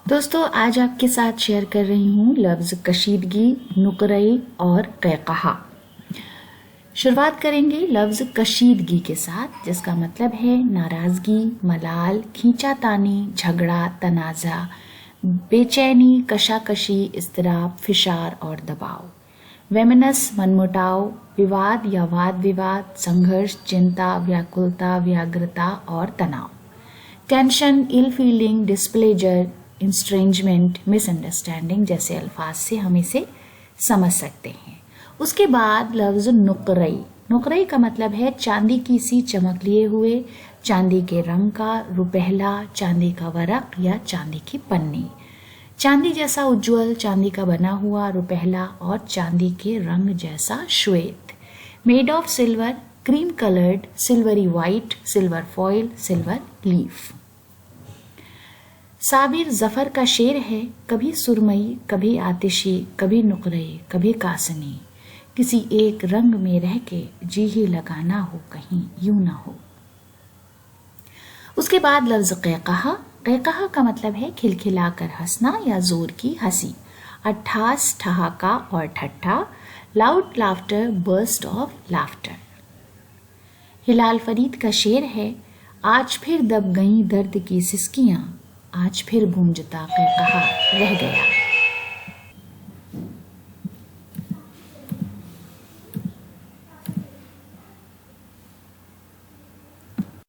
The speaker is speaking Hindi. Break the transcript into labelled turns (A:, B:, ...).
A: दोस्तों आज आपके साथ शेयर कर रही हूँ लफ्ज़ कशीदगी, नुकरई और क़हक़हा। शुरुआत करेंगे लफ्ज़ कशीदगी के साथ, जिसका मतलब है नाराज़गी, मलाल, खींचातानी, झगड़ा, तनाज़ा, बेचैनी, कशाकशी, इज़्तिराब, फिशार और दबाव। वेमिनस मनमुटाव, विवाद या वाद विवाद, संघर्ष, चिंता, व्याकुलता, व्याग्रता और तनाव। टेंशन, इल फीलिंग, डिस्प्लेजर, इंस्ट्रेंजमेंट, मिसअंडरस्टैंडिंग जैसे अल्फाज से हम इसे समझ सकते हैं। उसके बाद लफ्ज़ नुकरई। नुकरई का मतलब है चांदी की सी चमक लिए हुए, चांदी के रंग का, रुपहला, चांदी का वरक या चांदी की पन्नी। चांदी जैसा उज्जवल, चांदी का बना हुआ, रुपहला और चांदी के रंग जैसा श्वेत। Made of silver, cream coloured, silvery white, silver foil, silver leaf. Sabir Zafar का शेर है, कभी सुरमई, कभी आतिशी, कभी नुकरई, कभी कासनी। किसी एक रंग में रह के जी ही लगाना हो, कहीं यूं ना हो। उसके बाद लफ्ज क़हक़हा। क़हक़हा का मतलब है खिलखिलाकर हंसना या जोर की हंसी। अट्ठास, ठहाका और ठट्ठा। Loud laughter, burst of laughter. Hilal Farid का शेर है, आज फिर दब गई दर्द की सिसकियां, आज फिर गूंजता क़हक़हा रह गया।